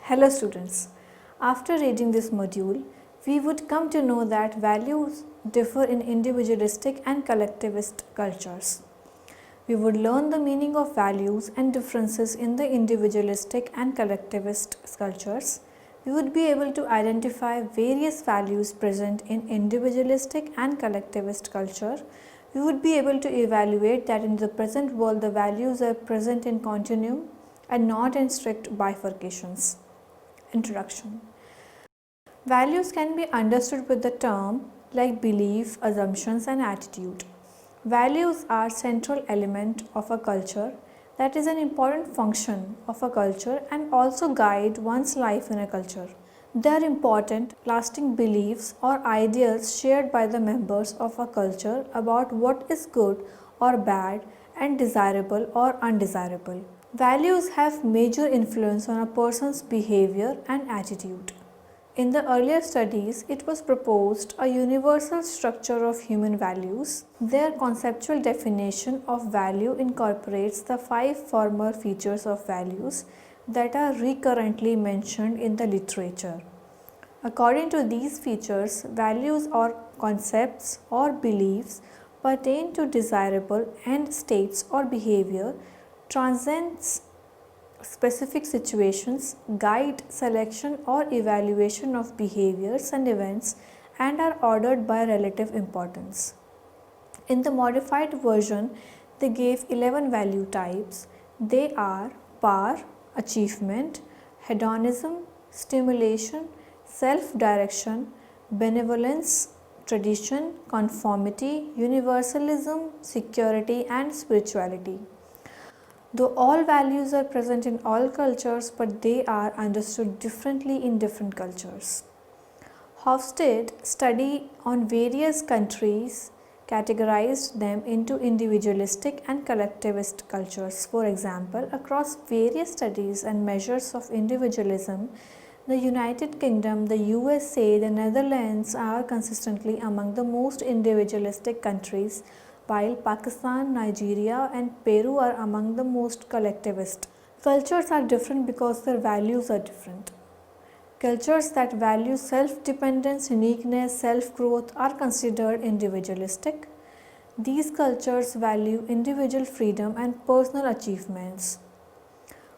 Hello students, after reading this module, we would come to know that values differ in individualistic and collectivist cultures. We would learn the meaning of values and differences in the individualistic and collectivist cultures. We would be able to identify various values present in individualistic and collectivist culture. We would be able to evaluate that in the present world the values are present in continuum and not in strict bifurcations. Introduction. Values can be understood with the term like belief, assumptions and attitude. Values are central element of a culture, that is an important function of a culture and also guide one's life in a culture. They are important, lasting beliefs or ideals shared by the members of a culture about what is good or bad and desirable or undesirable. Values have major influence on a person's behavior and attitude. In the earlier studies, it was proposed a universal structure of human values. Their conceptual definition of value incorporates the 5 former features of values that are recurrently mentioned in the literature. According to these features, values or concepts or beliefs pertain to desirable end states or behavior, transcends specific situations, guide selection or evaluation of behaviors and events, and are ordered by relative importance. In the modified version, they gave 11 value types. They are power, achievement, hedonism, stimulation, self-direction, benevolence, tradition, conformity, universalism, security, and spirituality. Though all values are present in all cultures, but they are understood differently in different cultures. Hofstede study on various countries categorized them into individualistic and collectivist cultures. For example, across various studies and measures of individualism, the United Kingdom, the USA, the Netherlands are consistently among the most individualistic countries, while Pakistan, Nigeria and Peru are among the most collectivist. Cultures are different because their values are different. Cultures that value self-dependence, uniqueness, self-growth are considered individualistic. These cultures value individual freedom and personal achievements.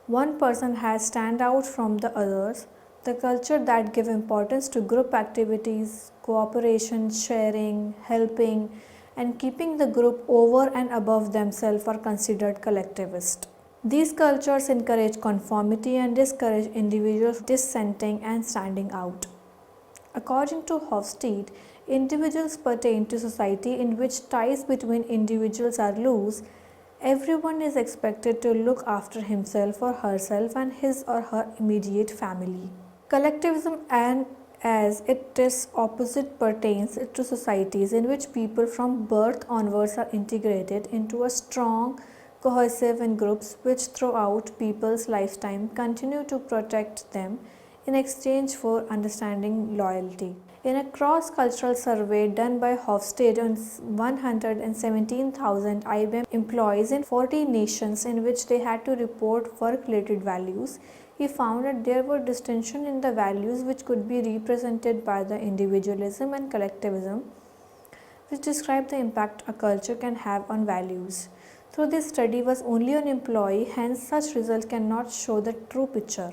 One person has stand out from the others. The culture that give importance to group activities, cooperation, sharing, helping, and keeping the group over and above themselves are considered collectivist. These cultures encourage conformity and discourage individuals dissenting and standing out. According to Hofstede, individuals pertain to society in which ties between individuals are loose. Everyone is expected to look after himself or herself and his or her immediate family. Collectivism and as its opposite pertains to societies in which people from birth onwards are integrated into a strong, cohesive and groups which throughout people's lifetime continue to protect them in exchange for understanding loyalty. In a cross-cultural survey done by Hofstede on 117,000 IBM employees in 40 nations in which they had to report work-related values, he found that there were distinctions in the values which could be represented by the individualism and collectivism, which describe the impact a culture can have on values. Though this study was only on employee, hence such results cannot show the true picture.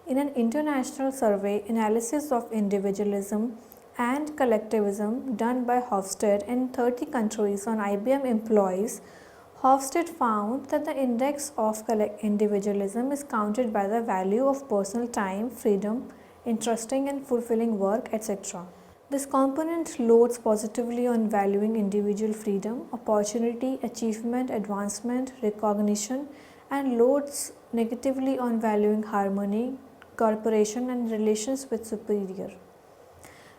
In an international survey analysis of individualism and collectivism done by Hofstede in 30 countries on IBM employees, Hofstede found that the index of individualism is counted by the value of personal time, freedom, interesting and fulfilling work, etc. This component loads positively on valuing individual freedom, opportunity, achievement, advancement, recognition, and loads negatively on valuing harmony, cooperation, and relations with superior.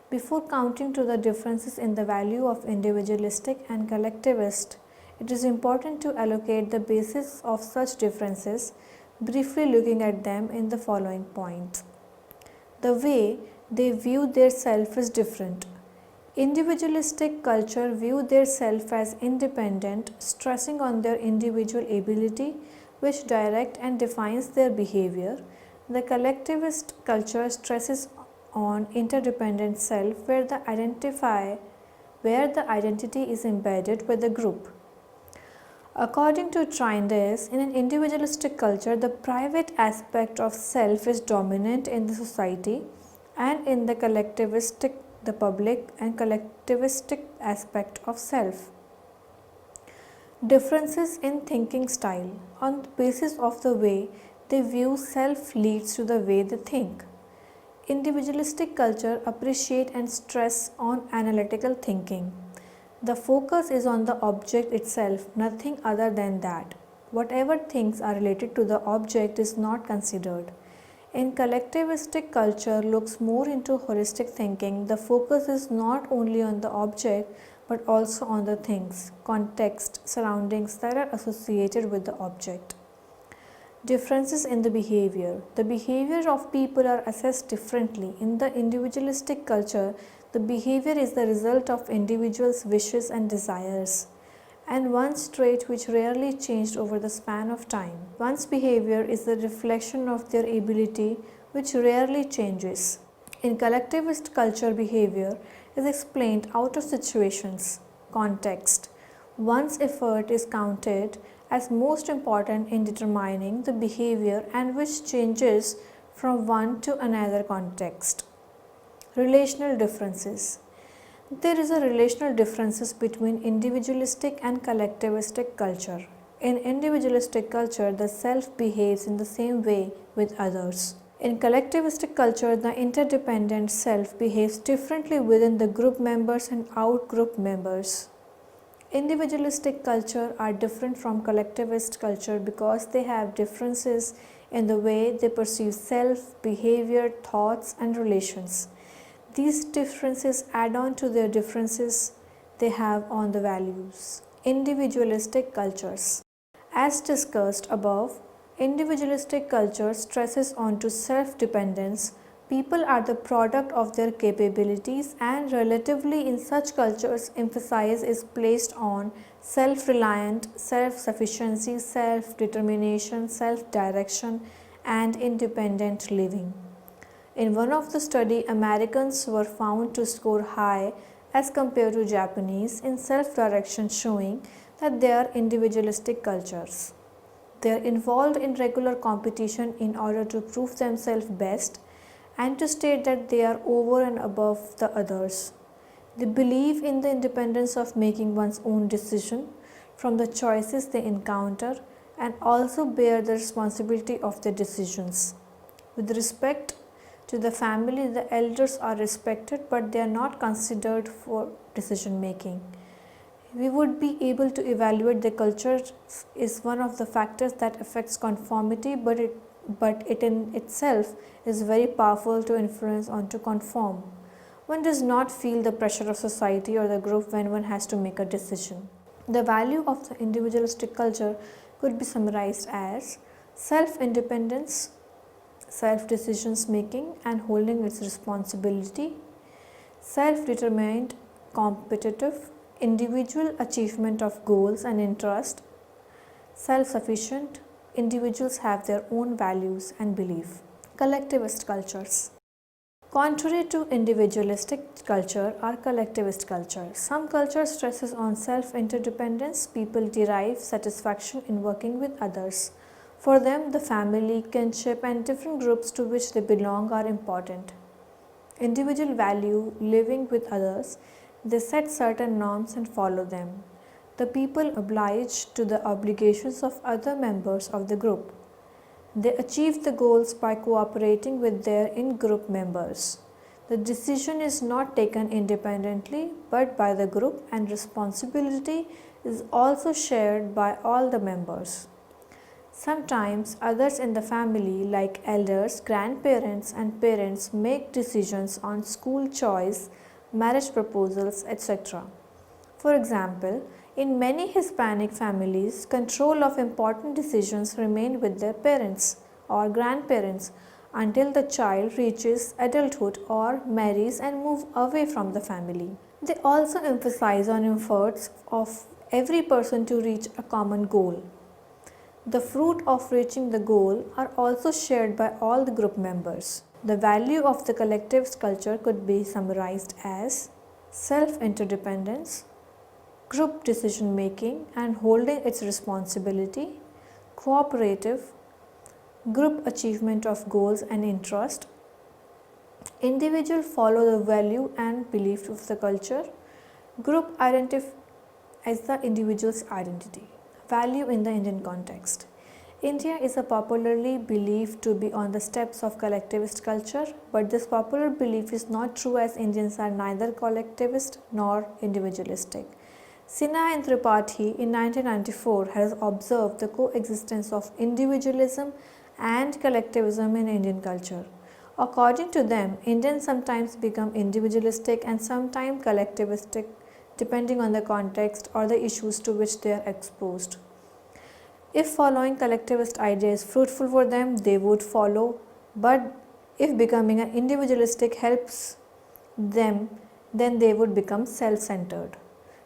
Before counting to the differences in the value of individualistic and collectivist, it is important to allocate the basis of such differences, briefly looking at them in the following points. The way they view their self is different. Individualistic culture view their self as independent, stressing on their individual ability which direct and defines their behavior. The collectivist culture stresses on interdependent self where the identity is embedded with the group. According to Trinders, in an individualistic culture, the private aspect of self is dominant in the society, and in the collectivistic, the public and collectivistic aspect of self. Differences in thinking style. On the basis of the way they view self leads to the way they think. Individualistic culture appreciate and stress on analytical thinking. The focus is on the object itself, nothing other than that. Whatever things are related to the object is not considered. In collectivistic culture looks more into holistic thinking, the focus is not only on the object but also on the things, context, surroundings that are associated with the object. Differences in the behavior. The behavior of people are assessed differently. In the individualistic culture, the behavior is the result of individuals' wishes and desires, and one's trait which rarely changed over the span of time. One's behavior is the reflection of their ability which rarely changes. In collectivist culture, behavior is explained out of situations, context. One's effort is counted as most important in determining the behavior and which changes from one to another context. Relational differences. There is a relational differences between individualistic and collectivistic culture. In individualistic culture, the self behaves in the same way with others. In collectivistic culture, the interdependent self behaves differently within the group members and out-group members. Individualistic culture are different from collectivist culture because they have differences in the way they perceive self, behavior, thoughts, and relations. These differences add on to their differences they have on the values. Individualistic cultures. As discussed above, individualistic culture stresses onto self-dependence. People are the product of their capabilities, and relatively in such cultures emphasis is placed on self-reliant, self-sufficiency, self-determination, self-direction, and independent living. In one of the study, Americans were found to score high as compared to Japanese in self-direction, showing that they are individualistic cultures. They are involved in regular competition in order to prove themselves best and to state that they are over and above the others. They believe in the independence of making one's own decision from the choices they encounter and also bear the responsibility of their decisions. With respect to the family, the elders are respected but they are not considered for decision making. We would be able to evaluate the culture is one of the factors that affects conformity, but it in itself is very powerful to influence on to conform. One does not feel the pressure of society or the group when one has to make a decision. The value of the individualistic culture could be summarized as self-independence, self-decisions making and holding its responsibility, self-determined, competitive, individual achievement of goals and interest, self-sufficient, individuals have their own values and belief. Collectivist cultures. Contrary to individualistic culture are collectivist culture. Some culture stresses on self-interdependence. People derive satisfaction in working with others. For them, the family, kinship and different groups to which they belong are important. Individual value living with others. They set certain norms and follow them. The people obliged to the obligations of other members of the group. They achieve the goals by cooperating with their in-group members. The decision is not taken independently but by the group, and responsibility is also shared by all the members. Sometimes others in the family like elders, grandparents and parents make decisions on school choice, marriage proposals, etc. For example, in many Hispanic families, control of important decisions remain with their parents or grandparents until the child reaches adulthood or marries and moves away from the family. They also emphasize on efforts of every person to reach a common goal. The fruit of reaching the goal are also shared by all the group members. The value of the collectivist culture could be summarized as self-interdependence, group decision making and holding its responsibility, cooperative, group achievement of goals and interest, individual follow the value and belief of the culture, group identify as the individual's identity. Value in the Indian context. India is a popularly believed to be on the steps of collectivist culture, but this popular belief is not true as Indians are neither collectivist nor individualistic. Sinha and Tripathi in 1994 has observed the coexistence of individualism and collectivism in Indian culture. According to them, Indians sometimes become individualistic and sometimes collectivistic depending on the context or the issues to which they are exposed. If following collectivist ideas is fruitful for them, they would follow, but if becoming an individualistic helps them, then they would become self-centered.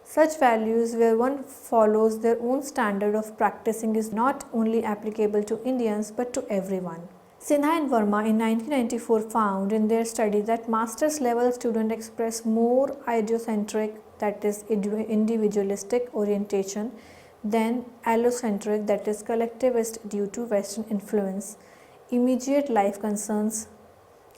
Such values where one follows their own standard of practicing is not only applicable to Indians but to everyone. Sinha and Verma in 1994 found in their study that master's level students express more idiocentric, that is individualistic orientation than allocentric, that is collectivist, due to Western influence, immediate life concerns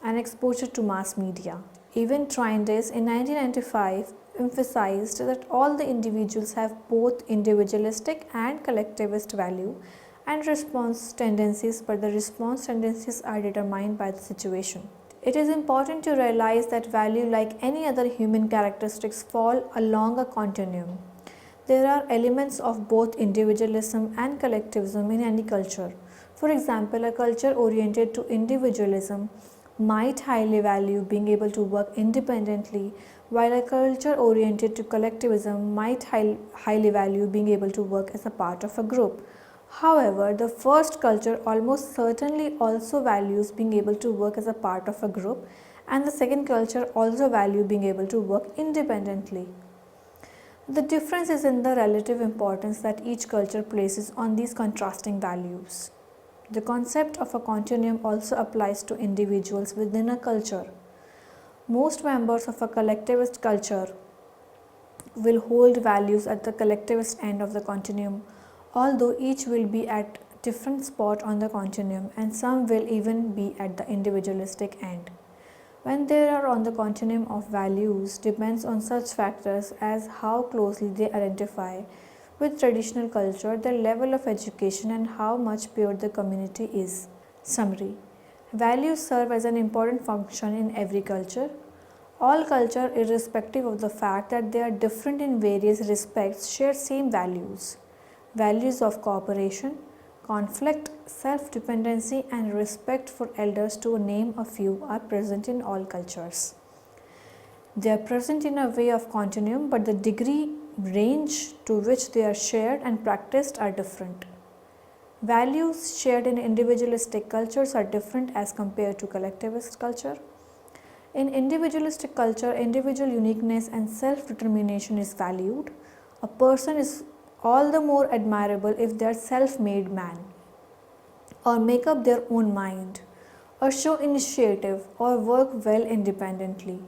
and exposure to mass media. Even Trindis in 1995 emphasized that all the individuals have both individualistic and collectivist value and response tendencies, but the response tendencies are determined by the situation. It is important to realize that value, like any other human characteristics, fall along a continuum. There are elements of both individualism and collectivism in any culture. For example, a culture oriented to individualism might highly value being able to work independently, while a culture oriented to collectivism might highly value being able to work as a part of a group. However, the first culture almost certainly also values being able to work as a part of a group, and the second culture also value being able to work independently. The difference is in the relative importance that each culture places on these contrasting values. The concept of a continuum also applies to individuals within a culture. Most members of a collectivist culture will hold values at the collectivist end of the continuum, although each will be at different spot on the continuum and some will even be at the individualistic end. When they are on the continuum of values depends on such factors as how closely they identify with traditional culture, their level of education and how much pure the community is. Summary. Values serve as an important function in every culture. All culture, irrespective of the fact that they are different in various respects, share same values. Values of cooperation, conflict, self-dependency and respect for elders, to name a few, are present in all cultures. They are present in a way of continuum, but the degree range to which they are shared and practiced are different. Values shared in individualistic cultures are different as compared to collectivist culture. In individualistic culture, individual uniqueness and self-determination is valued. A person is all the more admirable if they are self-made man, or make up their own mind, or show initiative, or work well independently.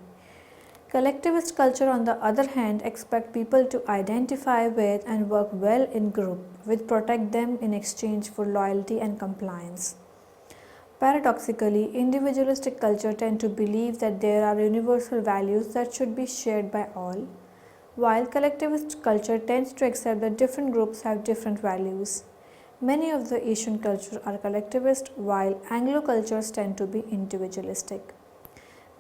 Collectivist culture, on the other hand, expect people to identify with and work well in group, which protect them in exchange for loyalty and compliance. Paradoxically, individualistic culture tend to believe that there are universal values that should be shared by all, while collectivist culture tends to accept that different groups have different values. Many of the Asian cultures are collectivist, while Anglo cultures tend to be individualistic.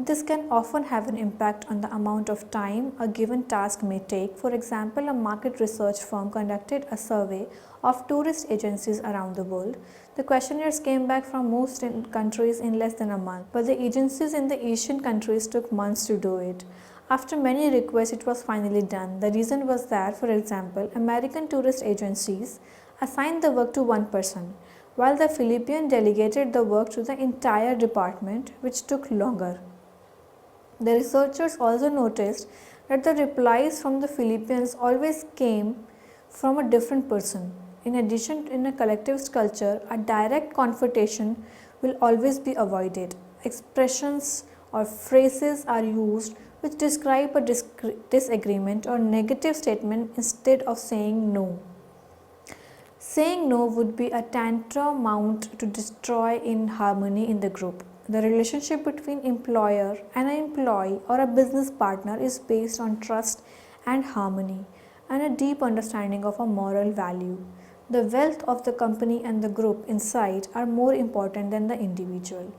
This can often have an impact on the amount of time a given task may take. For example, a market research firm conducted a survey of tourist agencies around the world. The questionnaires came back from most countries in less than a month, but the agencies in the Asian countries took months to do it. After many requests, it was finally done. The reason was that, for example, American tourist agencies assigned the work to one person, while the Philippine delegated the work to the entire department, which took longer. The researchers also noticed that the replies from the Philippines always came from a different person. In addition, in a collectivist culture, a direct confrontation will always be avoided. Expressions or phrases are used which describe a disagreement or negative statement instead of saying no. Saying no would be a tantamount to destroy in harmony in the group. The relationship between employer and an employee or a business partner is based on trust and harmony and a deep understanding of a moral value. The wealth of the company and the group inside are more important than the individual.